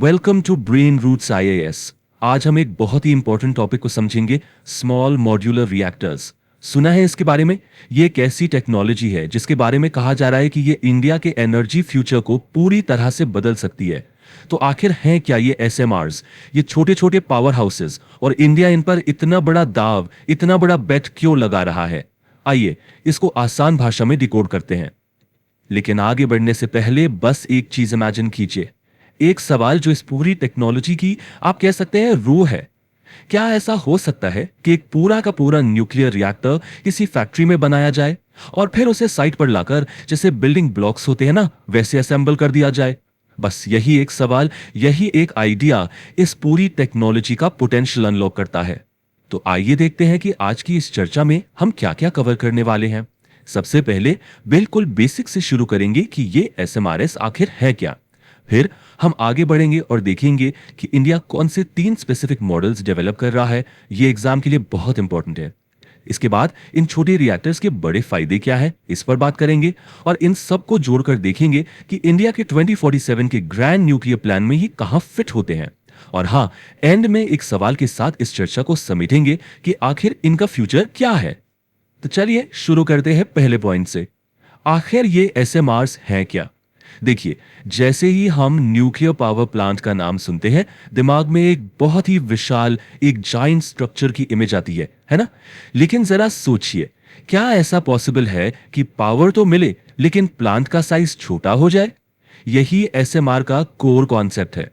Welcome to Brain Roots IAS. आज हम एक बहुत ही इंपॉर्टेंट टॉपिक को समझेंगे, स्मॉल मॉड्यूलर रिएक्टर्स। सुना है इसके बारे में? ये एक ऐसी टेक्नोलॉजी है जिसके बारे में कहा जा रहा है कि ये इंडिया के एनर्जी फ्यूचर को पूरी तरह से बदल सकती है। तो आखिर हैं क्या ये एसएमआरस, ये छोटे छोटे पावर हाउसेस, और इंडिया इन पर इतना बड़ा दाव, इतना बड़ा बेट क्यों लगा रहा है? आइए इसको आसान भाषा में डिकोड करते हैं। लेकिन आगे बढ़ने से पहले बस एक चीज इमेजिन कीजिए, एक सवाल जो इस पूरी टेक्नोलॉजी की आप कह सकते हैं रूह है। क्या ऐसा हो सकता है कि एक पूरा का पूरा न्यूक्लियर रिएक्टर किसी फैक्ट्री में बनाया जाए और फिर उसे साइट पर लाकर जैसे बिल्डिंग ब्लॉक्स होते हैं ना, वैसे असेंबल कर दिया जाए? बस यही एक सवाल, यही एक आइडिया इस पूरी टेक्नोलॉजी का पोटेंशियल अनलॉक करता है। तो आइए देखते हैं कि आज की इस चर्चा में हम क्या क्या कवर करने वाले हैं। सबसे पहले बिल्कुल बेसिक से शुरू करेंगे कि ये एसएमआरएस आखिर है क्या। फिर हम आगे बढ़ेंगे और देखेंगे कि इंडिया कौन से 3 स्पेसिफिक मॉडल्स डेवलप कर रहा है। ये एग्जाम के लिए बहुत इंपॉर्टेंट है। इसके बाद इन छोटे रिएक्टर्स के बड़े फायदे क्या है, इस पर बात करेंगे और इन सब को जोड़कर देखेंगे कि इंडिया के 2047 के ग्रैंड न्यूक्लियर प्लान में ये कहां फिट होते हैं। और हाँ, एंड में एक सवाल के साथ इस चर्चा को समेटेंगे कि आखिर इनका फ्यूचर क्या है। तो चलिए शुरू करते हैं पहले पॉइंट से। आखिर ये एसएमआरस हैं क्या? देखिए, जैसे ही हम न्यूक्लियर पावर प्लांट का नाम सुनते हैं, दिमाग में एक बहुत ही विशाल, एक जाइंट स्ट्रक्चर की इमेज आती है ना? लेकिन जरा सोचिए, क्या ऐसा पॉसिबल है कि पावर तो मिले लेकिन प्लांट का साइज छोटा हो जाए? यही एसएमआर का कोर कॉन्सेप्ट है।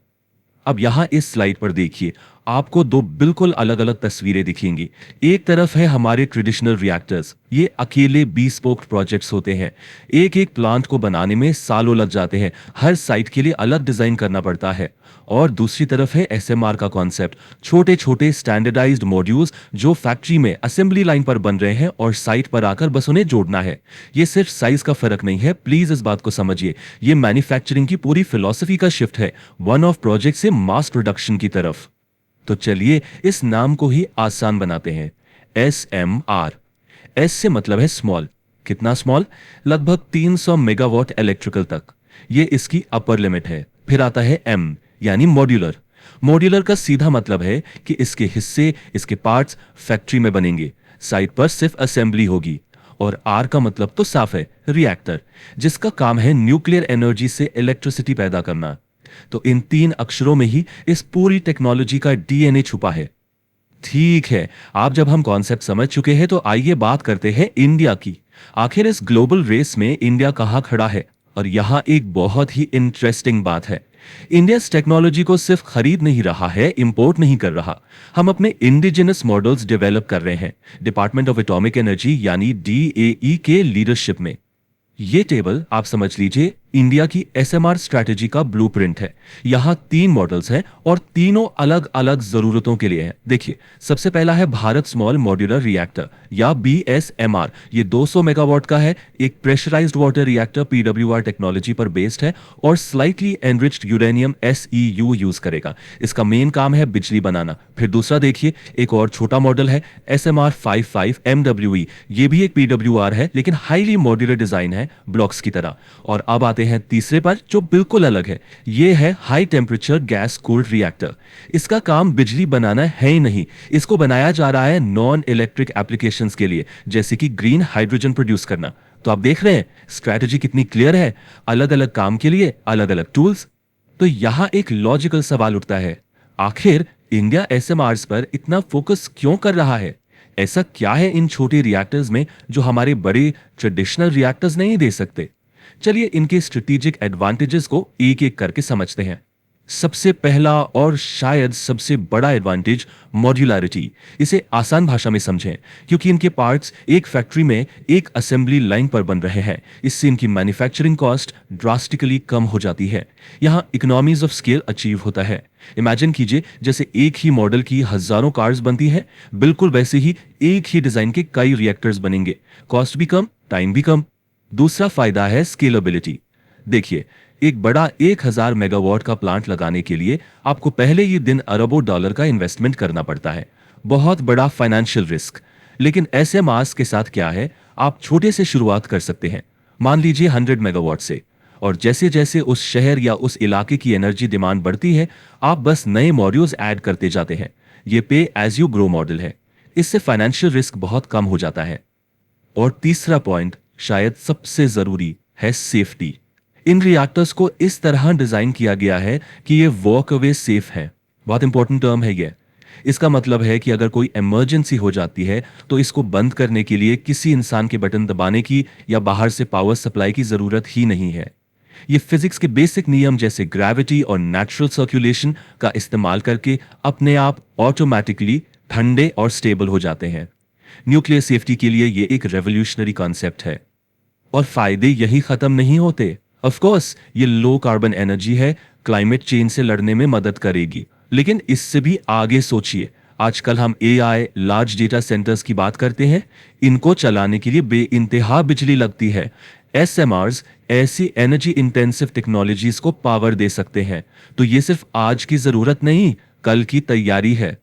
अब यहां इस स्लाइड पर देखिए, आपको 2 बिल्कुल अलग अलग तस्वीरें दिखेंगी। एक तरफ है हमारे ट्रेडिशनल रिएक्टर्स, ये अकेले bespoke प्रोजेक्ट्स होते हैं। एक एक प्लांट को बनाने में सालों लग जाते हैं, हर साइट के लिए अलग डिजाइन करना पड़ता है। और दूसरी तरफ है एसएमआर का कॉन्सेप्ट, छोटे छोटे स्टैंडर्डाइज्ड मॉड्यूल्स जो फैक्ट्री में असेंबली लाइन पर बन रहे हैं और साइट पर आकर बस उन्हें जोड़ना है। ये सिर्फ साइज का फर्क नहीं है, प्लीज इस बात को समझिए। ये मैन्युफैक्चरिंग की पूरी फिलॉसफी का शिफ्ट है, वन ऑफ प्रोजेक्ट से मास प्रोडक्शन की तरफ। तो चलिए इस नाम को ही आसान बनाते हैं, एस एम आर। एस से मतलब है स्मॉल। कितना स्मॉल? लगभग 300 मेगावाट इलेक्ट्रिकल तक, ये इसकी अपर लिमिट है। फिर आता है एम यानी मॉड्यूलर। मॉड्यूलर का सीधा मतलब है कि इसके हिस्से, इसके पार्ट्स फैक्ट्री में बनेंगे, साइट पर सिर्फ असेंबली होगी। और आर का मतलब तो साफ है, रिएक्टर, जिसका काम है न्यूक्लियर एनर्जी से इलेक्ट्रिसिटी पैदा करना। तो इन 3 अक्षरों में ही इस पूरी टेक्नोलॉजी का डीएनए छुपा है। ठीक है, आप जब हम कॉन्सेप्ट समझ चुके हैं तो आइए बात करते हैं इंडिया की। आखिर इस ग्लोबल रेस में इंडिया कहां खड़ा है? और यहां एक बहुत ही इंटरेस्टिंग बात है, इंडिया इस टेक्नोलॉजी को सिर्फ खरीद नहीं रहा है, इंपोर्ट नहीं कर रहा। हम अपने इंडिजिनस मॉडल्स डेवलप कर रहे हैं, डिपार्टमेंट ऑफ एटॉमिक एनर्जी यानी डीएई के लीडरशिप में। ये टेबल आप समझ लीजिए इंडिया की एसएमआर स्ट्रैटेजी का ब्लूप्रिंट है। यहां 3 मॉडल्स हैं और तीनों अलग अलग जरूरतों के लिए हैं। देखिए, सबसे पहला है भारत स्मॉल मॉड्यूलर रिएक्टर या बीएसएमआर। ये 200 मेगावाट का है, एक pressurised water reactor PWR technology पर बेस्ड है और स्लाइटली एनरिच्ड यूरेनियम एसईयू यूज करेगा। इसका मेन काम है बिजली बनाना। फिर दूसरा देखिए, एक और छोटा मॉडल है एसएमआर 55 एमडब्ल्यूई। ये भी एक पीडब्ल्यूआर है लेकिन हाईली मॉड्यूलर डिजाइन है, ब्लॉक्स की तरह। और अब आते हैं तीसरे पर जो बिल्कुल अलग है, ये है high temperature gas cooled reactor. इसका काम बिजली बनाना है ही नहीं, इसको बनाया जा रहा है नॉन इलेक्ट्रिक एप्लीकेशंस के लिए, जैसे कि ग्रीन हाइड्रोजन प्रोड्यूस करना। तो आप देख रहे हैं स्ट्रैटेजी कितनी क्लियर है, अलग अलग काम के लिए अलग अलग टूल्स। तो यहां एक लॉजिकल सवाल उठता है, आखिर इंडिया एसएमआरस पर इतना फोकस क्यों कर रहा है? ऐसा क्या है इन छोटे रिएक्टर्स में जो हमारे बड़े ट्रेडिशनल रिएक्टर्स नहीं दे सकते? चलिए इनके स्ट्रेटेजिक एडवांटेजेस को एक एक करके समझते हैं। सबसे पहला और शायद सबसे बड़ा एडवांटेज, मॉड्यूलैरिटी। इसे आसान भाषा में समझें, क्योंकि इनके पार्ट्स एक फैक्ट्री में एक असेंबली लाइन पर बन रहे हैं। इससे इनकी मैन्युफैक्चरिंग कॉस्ट ड्रास्टिकली कम हो जाती है। यहां इकोनॉमीज ऑफ स्केल अचीव होता है। इमेजिन कीजिए, जैसे एक ही मॉडल की हजारों कार्स बनती हैं, बिल्कुल वैसे ही एक ही डिजाइन के कई रिएक्टर्स बनेंगे, कॉस्ट भी कम, टाइम भी कम। दूसरा फायदा है स्केलेबिलिटी। देखिए, एक बड़ा 1000 मेगावाट का प्लांट लगाने के लिए आपको पहले ही दिन अरबों डॉलर का इन्वेस्टमेंट करना पड़ता है, बहुत बड़ा फाइनेंशियल रिस्क। लेकिन एसएमआरस के साथ क्या है, आप छोटे से शुरुआत कर सकते हैं, मान लीजिए 100 मेगावाट से, और जैसे जैसे उस शहर या उस इलाके की एनर्जी डिमांड बढ़ती है, आप बस नए मॉड्यूल्स ऐड करते जाते हैं। ये पे एज यू ग्रो मॉडल है। इससे फाइनेंशियल रिस्क बहुत कम हो जाता है। और तीसरा पॉइंट, शायद सबसे जरूरी, है सेफ्टी। इन रिएक्टर्स को इस तरह डिजाइन किया गया है कि ये वॉक अवे सेफ है। बहुत इंपॉर्टेंट टर्म है ये। इसका मतलब है कि अगर कोई इमरजेंसी हो जाती है तो इसको बंद करने के लिए किसी इंसान के बटन दबाने की या बाहर से पावर सप्लाई की जरूरत ही नहीं है। ये फिजिक्स के बेसिक नियम जैसे ग्रेविटी और नेचुरल सर्कुलेशन का इस्तेमाल करके अपने आप ऑटोमेटिकली ठंडे और स्टेबल हो जाते हैं। न्यूक्लियर सेफ्टी के लिए ये एक रेवोल्यूशनरी कॉन्सेप्ट है। और फायदे यही खत्म नहीं होते। ऑफ कोर्स ये लो कार्बन एनर्जी है, क्लाइमेट चेंज से लड़ने में मदद करेगी, लेकिन इससे भी आगे सोचिए। आजकल हम एआई, लार्ज डेटा सेंटर्स की बात करते हैं। इनको चलाने के लिए बेइंतहा बिजली लगती है। एसएमआरस ऐसी एनर्जी इंटेंसिव टेक्नोलॉजीज को पावर दे सकते हैं। तो ये सिर्फ आज की जरूरत नहीं, कल की तैयारी है।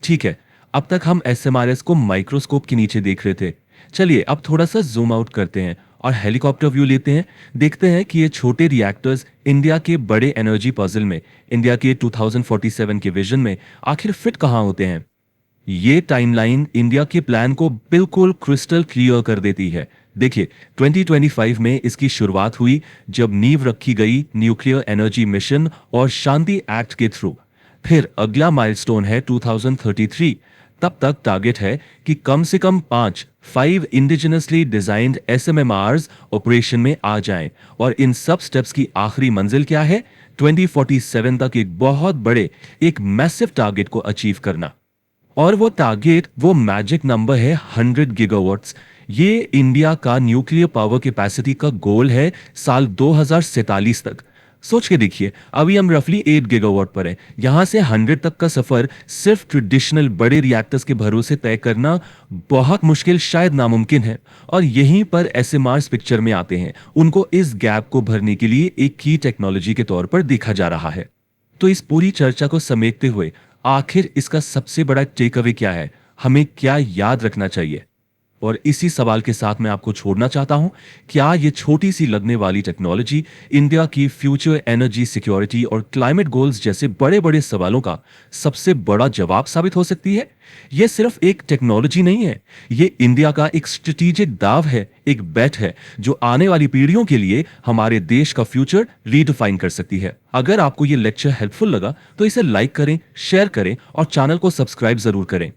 ठीक है, अब तक हम एसएमआरएस को माइक्रोस्कोप के नीचे देख रहे थे। चलिए अब थोड़ा सा जूम आउट करते हैं और हेलीकॉप्टर व्यू लेते हैं। देखते हैं कि ये छोटे रिएक्टर्स इंडिया के बड़े एनर्जी पजल में, इंडिया के 2047 के विजन में आखिर फिट कहाँ होते हैं। ये टाइमलाइन इंडिया के प्लान को बिल्कुल क्रिस्टल क्लियर कर देती है। देखिए, 2025 में इसकी शुरुआत हुई जब नींव रखी गई न्यूक्लियर एनर्जी मिशन और शांति एक्ट के थ्रू। फिर अगला माइलस्टोन है 2033। तब तक टारगेट है कि कम से कम 5 इंडिजिनसली डिजाइंड एसएमएमआरस ऑपरेशन में आ जाएं। और इन सब स्टेप्स की आखिरी मंजिल क्या है? 2047 तक एक बहुत बड़े, एक मैसिव टारगेट को अचीव करना। और वो टारगेट, वो मैजिक नंबर है 100 गीगावाट्स। ये इंडिया का न्यूक्लियर पावर कैपेसिटी का गोल है साल 2047 तक। सोच के देखिए, अभी हम रफली 8 गीगावाट पर हैं। यहां से 100 तक का सफर सिर्फ ट्रेडिशनल बड़े रिएक्टर्स के भरोसे तय करना बहुत मुश्किल, शायद नामुमकिन है। और यहीं पर एसएमआरस पिक्चर में आते हैं। उनको इस गैप को भरने के लिए एक की टेक्नोलॉजी के तौर पर देखा जा रहा है। तो इस पूरी चर्चा को समेटते हुए आखिर इसका सबसे बड़ा टेक अवे क्या है? हमें क्या याद रखना चाहिए? और इसी सवाल के साथ मैं आपको छोड़ना चाहता हूं। क्या ये छोटी सी लगने वाली टेक्नोलॉजी इंडिया की फ्यूचर एनर्जी सिक्योरिटी और क्लाइमेट गोल्स जैसे बड़े बड़े सवालों का सबसे बड़ा जवाब साबित हो सकती है? ये सिर्फ एक टेक्नोलॉजी नहीं है, ये इंडिया का एक स्ट्रेटेजिक दाव है, एक बेट है जो आने वाली पीढ़ियों के लिए हमारे देश का फ्यूचर रीडिफाइन कर सकती है। अगर आपको ये लेक्चर हेल्पफुल लगा तो इसे लाइक करें, शेयर करें और चैनल को सब्सक्राइब जरूर करें।